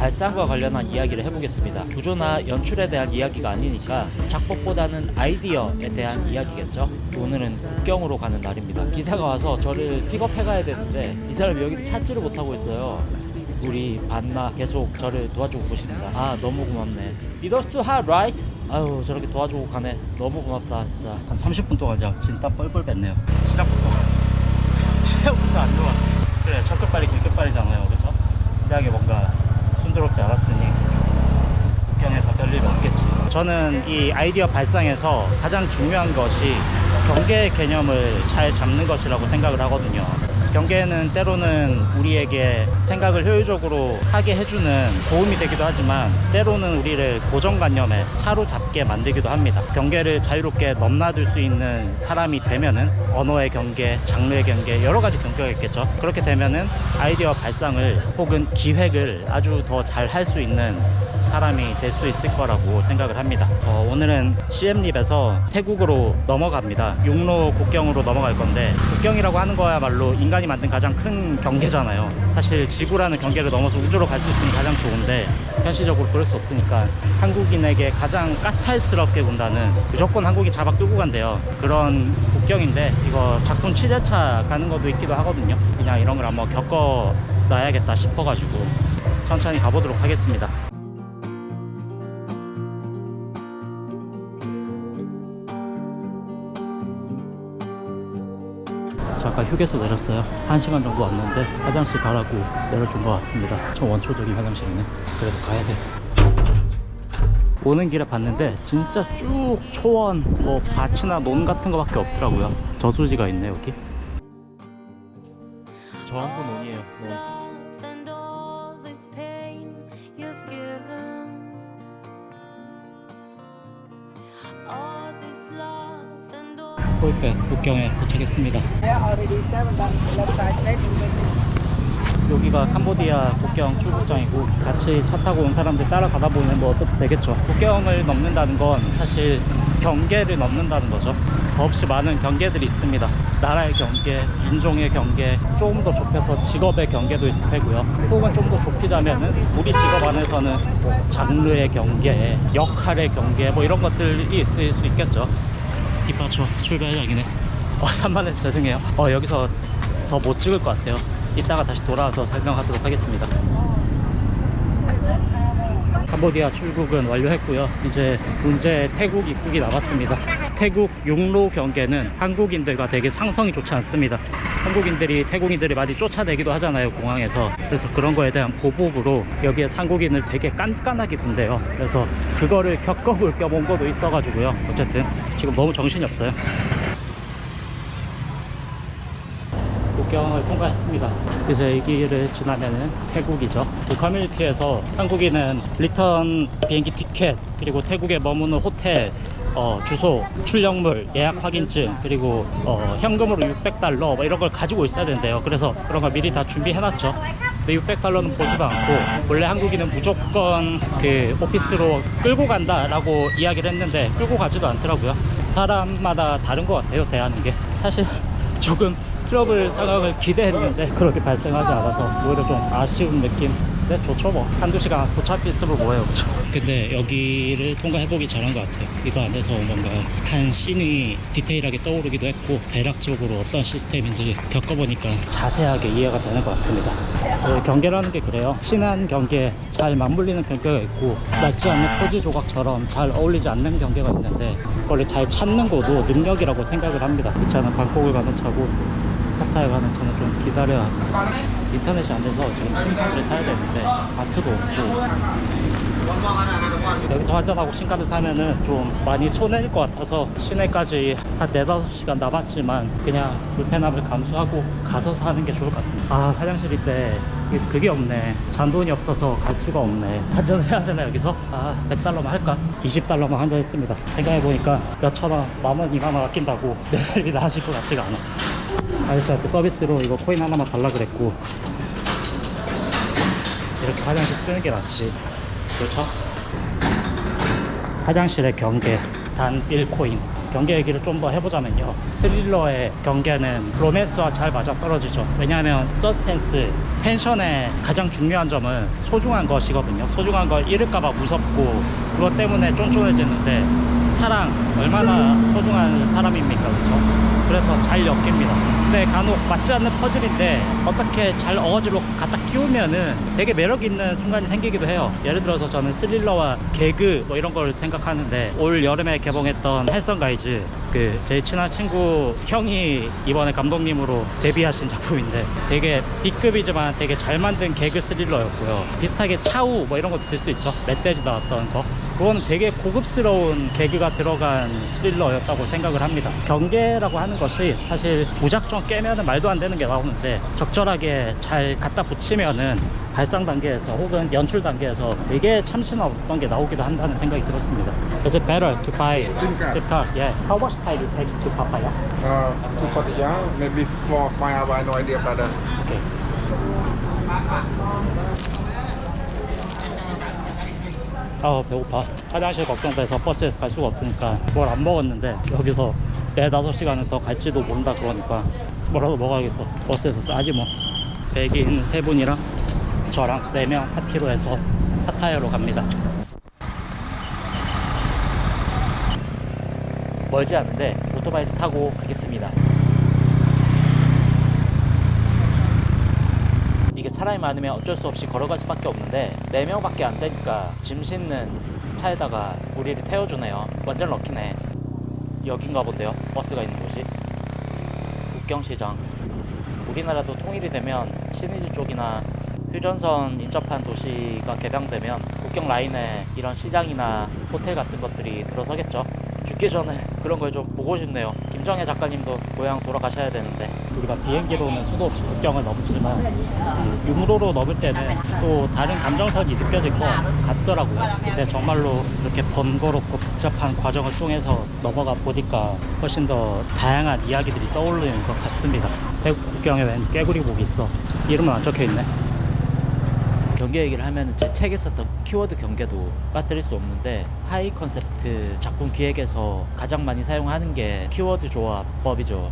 발상과 관련한 이야기를 해보겠습니다. 구조나 연출에 대한 이야기가 아니니까 작법보다는 아이디어에 대한 이야기겠죠. 오늘은 국경으로 가는 날입니다. 기사가 와서 저를 픽업해 가야 되는데 이 사람이 여기를 찾지를 못하고 있어요. 우리 반나 계속 저를 도와주고 계십니다. 아, 너무 고맙네. It was too hard, right? 아유, 저렇게 도와주고 가네. 너무 고맙다 진짜. 한 30분 동안 그냥 진땀 뻘뻘 뺐네요. 시작부터 안 좋아. 그래, 첫 끝발이 길 끝발이잖아요, 그렇죠? 시작이 뭔가 순조롭지 않았으니 국경에서 별일 없겠지. 저는 이 아이디어 발상에서 가장 중요한 것이 경계 개념을 잘 잡는 것이라고 생각을 하거든요. 경계는 때로는 우리에게 생각을 효율적으로 하게 해주는 도움이 되기도 하지만 때로는 우리를 고정관념에 사로잡게 만들기도 합니다. 경계를 자유롭게 넘나들 수 있는 사람이 되면은 언어의 경계, 장르의 경계, 여러 가지 경계가 있겠죠. 그렇게 되면은 아이디어 발상을 혹은 기획을 아주 더 잘 할 수 있는 사람이 될 수 있을 거라고 생각을 합니다. 오늘은 시엠립에서 태국으로 넘어갑니다. 육로 국경으로 넘어갈 건데, 국경이라고 하는 거야말로 인간이 만든 가장 큰 경계잖아요. 사실 지구라는 경계를 넘어서 우주로 갈 수 있으면 가장 좋은데 현실적으로 그럴 수 없으니까 한국인에게 가장 까탈스럽게 군다는 무조건 한국이 잡아 끌고 간대요. 그런 국경인데 이거 작품 취재차 가는 것도 있기도 하거든요. 그냥 이런 걸 한번 겪어놔야겠다 싶어가지고 천천히 가보도록 하겠습니다. 잠깐 휴게소 내렸어요. 1시간 정도 왔는데 화장실 가라고 내려준 것 같습니다. 좀 원초적인 화장실이네. 그래도 가야 돼. 오는 길에 봤는데 진짜 쭉 초원, 뭐 밭이나 논 같은 거밖에 없더라고요. 저수지가 있네 여기. 전부 논이에요. 논. 폴페 국경에 도착했습니다. 여기가 캄보디아 국경 출국장이고 같이 차 타고 온 사람들 따라가다 보면 뭐 어떻게 되겠죠. 국경을 넘는다는 건 사실 경계를 넘는다는 거죠. 더없이 많은 경계들이 있습니다. 나라의 경계, 인종의 경계, 조금 더 좁혀서 직업의 경계도 있을 테고요. 혹은 좀 더 좁히자면은 우리 직업 안에서는 뭐 장르의 경계, 역할의 경계, 뭐 이런 것들이 있을 수 있겠죠. 이빠죠. 출발장이네. 산만해서 죄송해요. 여기서 더 못 찍을 것 같아요. 이따가 다시 돌아와서 설명하도록 하겠습니다. 캄보디아 출국은 완료했고요. 이제 문제 태국 입국이 남았습니다. 태국 육로 경계는 한국인들과 되게 상성이 좋지 않습니다. 한국인들이 태국인들이 많이 쫓아내기도 하잖아요, 공항에서. 그래서 그런 거에 대한 보복으로 여기에 한국인을 되게 깐깐하게 군대요. 그래서 그거를 겪어볼 겸 온 것도 있어가지고요. 어쨌든 지금 너무 정신이 없어요. 국경을 통과했습니다. 이제 이 길을 지나면은 태국이죠. 그 커뮤니티에서 한국인은 리턴 비행기 티켓, 그리고 태국에 머무는 호텔 주소, 출력물, 예약 확인증, 그리고 현금으로 $600 뭐 이런 걸 가지고 있어야 된대요. 그래서 그런 걸 미리 다 준비해놨죠. 근데 $600는 보지도 않고, 원래 한국인은 무조건 그 오피스로 끌고 간다라고 이야기를 했는데 끌고 가지도 않더라고요. 사람마다 다른 것 같아요, 대하는 게. 사실 조금 트러블 상황을 기대했는데 그렇게 발생하지 않아서 오히려 좀 아쉬운 느낌. 근데 좋죠 뭐. 한두 시간 도착 있으면 뭐예요, 그쵸? 근데 여기를 통과해보기 잘한 것 같아요. 이거 안에서 뭔가 한 씬이 디테일하게 떠오르기도 했고, 대략적으로 어떤 시스템인지 겪어보니까 자세하게 이해가 되는 것 같습니다. 경계라는 게 그래요. 친한 경계, 잘 맞물리는 경계가 있고, 맞지 않는 포즈 조각처럼 잘 어울리지 않는 경계가 있는데, 그걸 잘 찾는 것도 능력이라고 생각을 합니다. 이 차는 방콕을 가는 차고 파타야 가는 차는 좀 기다려야 합니다. 인터넷이 안 돼서 지금 신카드를 사야 되는데 마트도 없고, 여기서 환전하고 신카드 사면은 좀 많이 손해일 것 같아서 시내까지 한 4-5시간 남았지만 그냥 불편함을 감수하고 가서 사는 게 좋을 것 같습니다. 화장실인데 그게 없네. 잔돈이 없어서 갈 수가 없네. 환전을 해야 되나 여기서? $100만 할까? $20만 환전했습니다. 생각해보니까 몇천원, 만원, 2만원 아낀다고 내 살기나 하실 것 같지가 않아. 아저씨한테 서비스로 이거 코인 하나만 달라 그랬고, 이렇게 화장실 쓰는 게 낫지. 그렇죠? 화장실의 경계 단 1코인. 경계 얘기를 좀 더 해보자면요, 스릴러의 경계는 로맨스와 잘 맞아떨어지죠. 왜냐하면 서스펜스, 텐션의 가장 중요한 점은 소중한 것이거든요. 소중한 걸 잃을까봐 무섭고 그것 때문에 쫀쫀해지는데, 사랑 얼마나 소중한 사람입니까, 그렇죠? 그래서 잘 엮입니다. 근데 간혹 맞지 않는 퍼즐인데 어떻게 잘 어거지로 갖다 끼우면은 되게 매력 있는 순간이 생기기도 해요. 예를 들어서 저는 스릴러와 개그 뭐 이런 걸 생각하는데, 올 여름에 개봉했던 핸섬 가이즈, 그 제 친한 친구 형이 이번에 감독님으로 데뷔하신 작품인데, 되게 B급이지만 되게 잘 만든 개그 스릴러였고요. 비슷하게 차우 뭐 이런 것도 들 수 있죠. 멧돼지 나왔던 거. 그거는 되게 고급스러운 개그가 들어간 스릴러였다고 생각을 합니다. 경계라고 하는 것이 사실 무작정 깨면은 말도 안 되는 게 나오는데, 적절하게 잘 갖다 붙이면은 발상 단계에서 혹은 연출 단계에서 되게 참신한 어떤 게 나오기도 한다는 생각이 들었습니다. Is it better to buy SIM card. SIM card? Yeah. How much time it takes to Papaya? 240 yeah, maybe 4-5 hours, I have no idea about that. Okay. 아, 배고파. 화장실 걱정돼서 버스에서 갈 수가 없으니까 뭘 안 먹었는데, 여기서 4-5시간은 더 갈지도 모른다 그러니까 뭐라도 먹어야겠어. 버스에서 싸지 뭐. 백인 3분이랑 저랑 4명 파티로 해서 파타야로 갑니다. 멀지 않은데 오토바이를 타고 가겠습니다. 이게 사람이 많으면 어쩔 수 없이 걸어갈 수밖에 없는데, 4명밖에 안 되니까 짐 싣는 차에다가 우리를 태워주네요. 완전 럭키네. 여긴가 본데요, 버스가 있는 곳이. 국경시장. 우리나라도 통일이 되면 신의주 쪽이나 휴전선 인접한 도시가 개방되면 국경 라인에 이런 시장이나 호텔 같은 것들이 들어서겠죠. 죽기 전에 그런 걸 좀 보고 싶네요. 김정혜 작가님도 고향 돌아가셔야 되는데, 우리가 비행기로는 수도 없이 국경을 넘지만 육로로 넘을 때는 또 다른 감정선이 느껴질 것 같더라고요. 근데 정말로 이렇게 번거롭고 복잡한 과정을 통해서 넘어가 보니까 훨씬 더 다양한 이야기들이 떠오르는 것 같습니다. 태국 국경에 웬 깨구리복이 있어. 이름은 안 적혀있네. 경계 얘기를 하면 제 책에 썼던 키워드 경계도 빠뜨릴 수 없는데, 하이 컨셉트 작품 기획에서 가장 많이 사용하는 게 키워드 조합법이죠.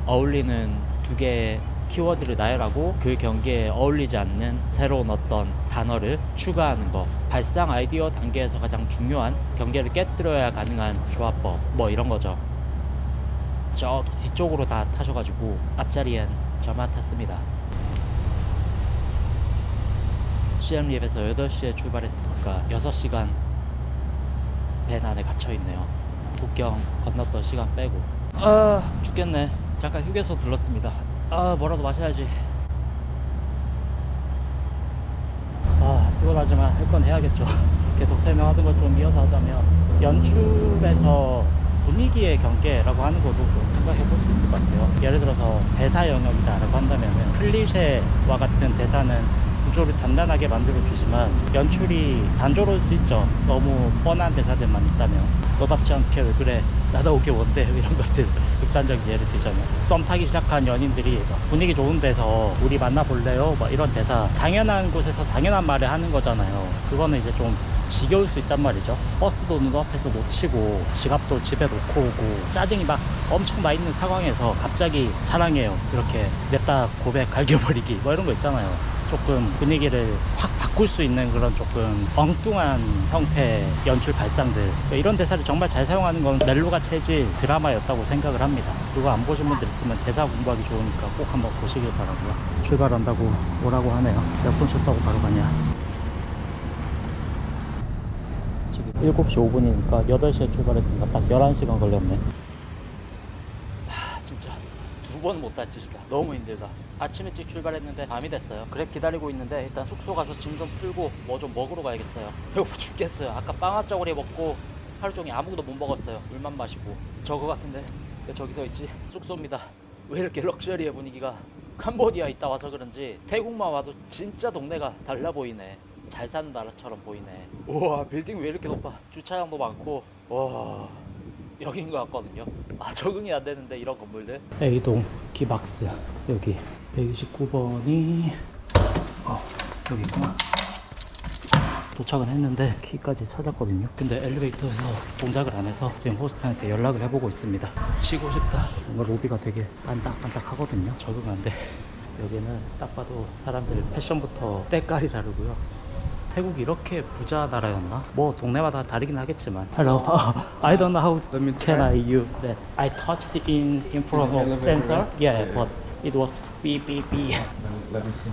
어울리는 2개의 키워드를 나열하고 그 경계에 어울리지 않는 새로운 어떤 단어를 추가하는 거. 발상 아이디어 단계에서 가장 중요한 경계를 깨뜨려야 가능한 조합법, 뭐 이런 거죠. 저 뒤쪽으로 다 타셔가지고 앞자리엔 저만 탔습니다. 시엠리앱에서 8시에 출발했으니까 6시간 밴 안에 갇혀있네요. 국경 건넜던 시간 빼고. 아, 죽겠네. 잠깐 휴게소 들렀습니다. 아, 뭐라도 마셔야지. 아, 피곤하지만 할 건 해야겠죠. 계속 설명하던 걸 좀 이어서 하자면, 연출에서 분위기의 경계라고 하는 것도 좀 생각해 볼 수 있을 것 같아요. 예를 들어서 대사 영역이다 라고 한다면, 클리셰와 같은 대사는 구조를 단단하게 만들어주지만 연출이 단조로울 수 있죠. 너무 뻔한 대사들만 있다면. 너답지 않게 왜 그래, 나다오게 뭔데, 이런 것들. 극단적인 예를 들자면, 썸 타기 시작한 연인들이 분위기 좋은 데서 우리 만나볼래요? 막 이런 대사, 당연한 곳에서 당연한 말을 하는 거잖아요. 그거는 이제 좀 지겨울 수 있단 말이죠. 버스도 눈앞에서 놓치고 지갑도 집에 놓고 오고 짜증이 막 엄청 나 있는 상황에서 갑자기 사랑해요 이렇게 냅다 고백 갈겨버리기 뭐 이런 거 있잖아요. 조금 분위기를 확 바꿀 수 있는 그런 조금 엉뚱한 형태의 연출 발상들, 이런 대사를 정말 잘 사용하는 건 멜로가 체질 드라마였다고 생각을 합니다. 그거 안 보신 분들 있으면 대사 공부하기 좋으니까 꼭 한번 보시길 바라고요. 출발한다고 뭐라고 하네요. 몇 분 쉬었다고 바로 가냐. 지금 7시 5분이니까 8시에 출발했으니까 딱 11시간 걸렸네. 진짜 2번 못 다치시다. 너무 힘들다. 아침 일찍 출발했는데 밤이 됐어요. 그랩 기다리고 있는데 일단 숙소 가서 짐 좀 풀고 뭐 좀 먹으러 가야겠어요. 배고파 죽겠어요. 아까 빵아짜고리 먹고 하루 종일 아무것도 못 먹었어요. 물만 마시고. 저거 같은데 왜 저기 서 있지? 숙소입니다. 왜 이렇게 럭셔리해 분위기가. 캄보디아 있다 와서 그런지 태국만 와도 진짜 동네가 달라 보이네. 잘 사는 나라처럼 보이네. 우와, 빌딩 왜 이렇게 높아. 주차장도 많고. 와, 여긴 것 같거든요. 아, 적응이 안 되는데 이런 건물들. A동 기박스 여기 129번이 여기 있구나. 도착은 했는데 키까지 찾았거든요. 근데 엘리베이터에서 동작을 안 해서 지금 호스트한테 연락을 해보고 있습니다. 쉬고 싶다. 뭔가 로비가 되게 반딱반딱하거든요. 적응 안 돼. 여기는 딱 봐도 사람들 패션부터 때깔이 다르고요. 태국이 이렇게 부자 나라였나? 뭐 동네마다 다르긴 하겠지만. Hello, I don't know how can I use that. I touched in front of sensor. Yeah, but it was beep beep beep. Let me see.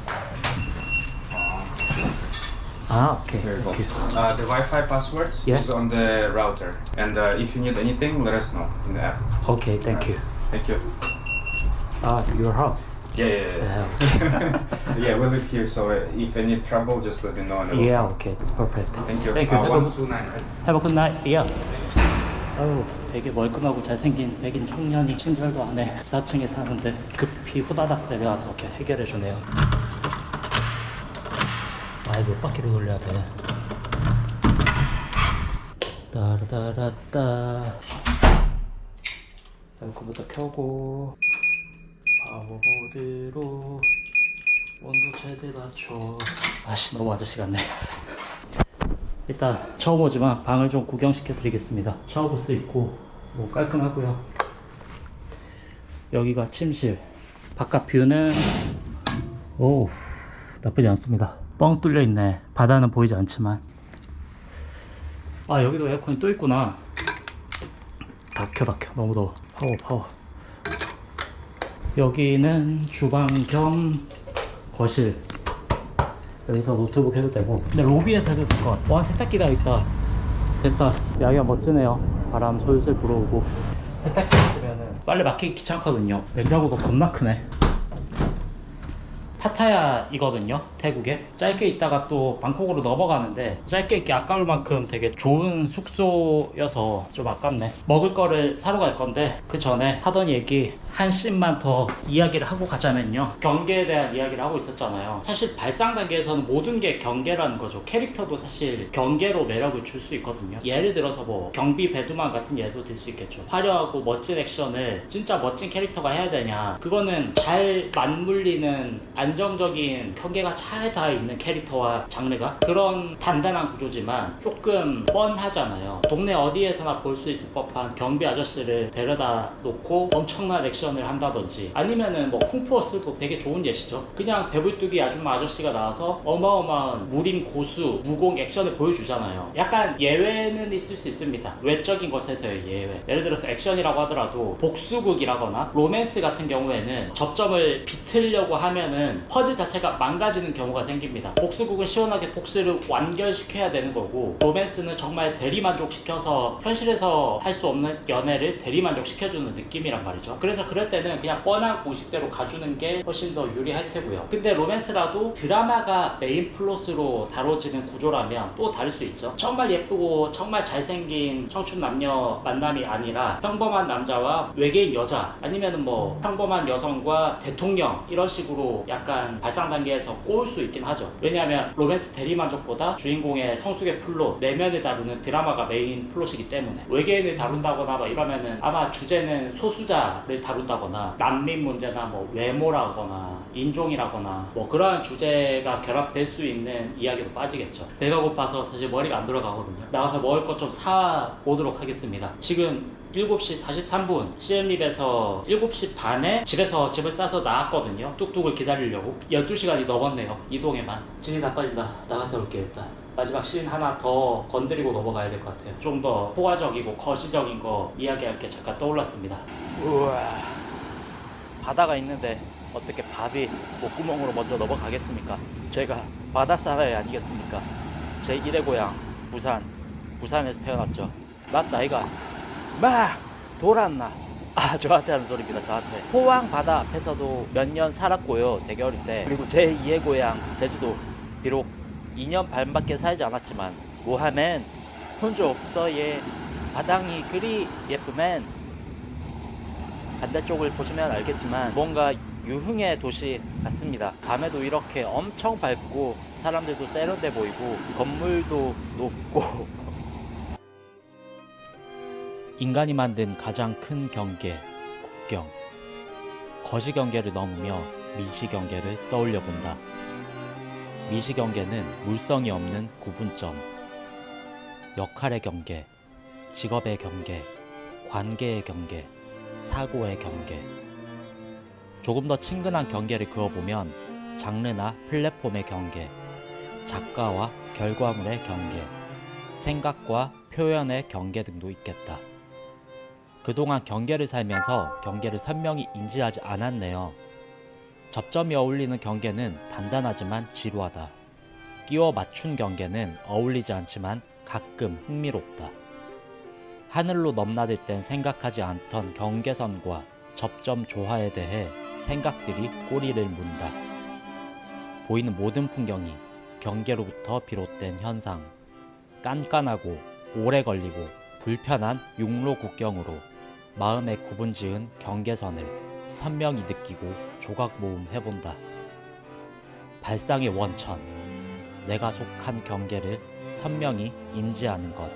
Ah, okay. There you go. Thank you. The Wi-Fi passwords Yes. is on the router, and if you need anything, let us know in the app. Okay, thank you. Thank you. Ah, your house. Yeah. Yeah, we live here, so if any trouble, just let me know. And Yeah, okay, it's perfect. Thank you. Thank you. 129, right? Have a good night. Yeah. 아유, 되게 멀끔하고 잘생긴 백인 청년이 친절도 안 해. 4층에 사는데 급히 후다닥 내려와서 이렇게 해결해 주네요. 아이, 몇 바퀴를 돌려야 돼. 따라따라따. 에어컨부터 켜고 파워보드로 온도 최대 낮춰. 아씨, 너무 아저씨 같네. 일단 처음 오지만 방을 좀 구경시켜 드리겠습니다. 샤워부스 있고 뭐 깔끔하고요. 여기가 침실. 바깥 뷰는 오, 나쁘지 않습니다. 뻥 뚫려 있네. 바다는 보이지 않지만. 아, 여기도 에어컨이 또 있구나. 다 켜 너무 더워. 파워. 여기는 주방 겸 거실. 여기서 노트북 해도 되고. 근데 로비에서 해도 될 것 같아. 와, 세탁기가 있다. 됐다. 야기가 멋지네요. 바람 솔솔 불어오고. 세탁기 있으면은 빨래 맡기기 귀찮거든요. 냉장고도 겁나 크네. 파타야이거든요, 태국에. 짧게 있다가 또 방콕으로 넘어가는데 짧게 있기 아까울 만큼 되게 좋은 숙소여서 좀 아깝네. 먹을 거를 사러 갈 건데 그 전에 하던 얘기 한 씬만 더 이야기를 하고 가자면요, 경계에 대한 이야기를 하고 있었잖아요. 사실 발상 단계에서는 모든 게 경계라는 거죠. 캐릭터도 사실 경계로 매력을 줄 수 있거든요. 예를 들어서 뭐 경비 배두만 같은 예도 들 수 있겠죠. 화려하고 멋진 액션을 진짜 멋진 캐릭터가 해야 되냐, 그거는 잘 맞물리는 안정적인 경계가 잘 다 있는 캐릭터와 장르가 그런 단단한 구조지만 조금 뻔하잖아요. 동네 어디에서나 볼 수 있을 법한 경비 아저씨를 데려다 놓고 엄청난 액션을 한다든지, 아니면은 뭐 쿵푸어스도 되게 좋은 예시죠. 그냥 배불뚝이 아줌마 아저씨가 나와서 어마어마한 무림 고수 무공 액션을 보여주잖아요. 약간 예외는 있을 수 있습니다. 외적인 것에서의 예외. 예를 들어서 액션이라고 하더라도 복수극이라거나 로맨스 같은 경우에는 접점을 비틀려고 하면은 퍼즐 자체가 망가지는 경우가 생깁니다. 복수극은 시원하게 복수를 완결시켜야 되는 거고, 로맨스는 정말 대리만족시켜서 현실에서 할 수 없는 연애를 대리만족시켜주는 느낌이란 말이죠. 그래서 그럴 때는 그냥 뻔한 공식대로 가주는 게 훨씬 더 유리할 테고요. 근데 로맨스라도 드라마가 메인 플롯으로 다뤄지는 구조라면 또 다를 수 있죠. 정말 예쁘고 정말 잘생긴 청춘 남녀 만남이 아니라 평범한 남자와 외계인 여자, 아니면은 뭐 평범한 여성과 대통령, 이런 식으로 약간 발상 단계에서 꼬을 수 있긴 하죠. 왜냐하면 로맨스 대리만족보다 주인공의 성숙의 플롯, 내면을 다루는 드라마가 메인 플롯이기 때문에. 외계인을 다룬다거나 막 이러면은 아마 주제는 소수자를 다룬다거나 난민 문제나 뭐 외모라거나 인종이라거나 뭐 그러한 주제가 결합될 수 있는 이야기로 빠지겠죠. 배가 고파서 사실 머리가 안 들어가거든요. 나가서 먹을 것 좀 사 오도록 하겠습니다. 지금 7시 43분 CM립에서 7시 반에 집을 싸서 나왔거든요. 뚝뚝을 기다리려고. 12시간이 넘었네요, 이동에만. 진이 다 빠진다. 나갔다 올게요. 일단 마지막 씬 하나 더 건드리고 넘어가야 될 것 같아요. 좀 더 포괄적이고 거시적인 거 이야기할 게 잠깐 떠올랐습니다. 우와, 바다가 있는데 어떻게 밥이 목구멍으로 먼저 넘어가겠습니까? 제가 바다 사나이 아니겠습니까? 제 1의 고향 부산에서 태어났죠. 낫 나이가 막 돌았나? 아, 저한테 하는 소리입니다. 저한테. 포항 바다 앞에서도 몇 년 살았고요, 되게 어릴 때. 그리고 제 2의 고향 제주도, 비록 2년 반밖에 살지 않았지만 뭐하면 혼자 없어. 예, 바닥이 그리 예쁘면 반대쪽을 보시면 알겠지만 뭔가 유흥의 도시 같습니다. 밤에도 이렇게 엄청 밝고 사람들도 세련돼 보이고 건물도 높고 인간이 만든 가장 큰 경계, 국경. 거시 경계를 넘으며 미시 경계를 떠올려 본다. 미시경계는 물성이 없는 구분점. 역할의 경계, 직업의 경계, 관계의 경계, 사고의 경계. 조금 더 친근한 경계를 그어보면 장르나 플랫폼의 경계, 작가와 결과물의 경계, 생각과 표현의 경계 등도 있겠다. 그동안 경계를 살면서 경계를 선명히 인지하지 않았네요. 접점이 어울리는 경계는 단단하지만 지루하다. 끼워 맞춘 경계는 어울리지 않지만 가끔 흥미롭다. 하늘로 넘나들 땐 생각하지 않던 경계선과 접점 조화에 대해 생각들이 꼬리를 문다. 보이는 모든 풍경이 경계로부터 비롯된 현상. 깐깐하고 오래 걸리고 불편한 육로 국경으로 마음에 구분지은 경계선을 선명히 느끼고 조각 모음 해본다. 발상의 원천, 내가 속한 경계를 선명히 인지하는 것.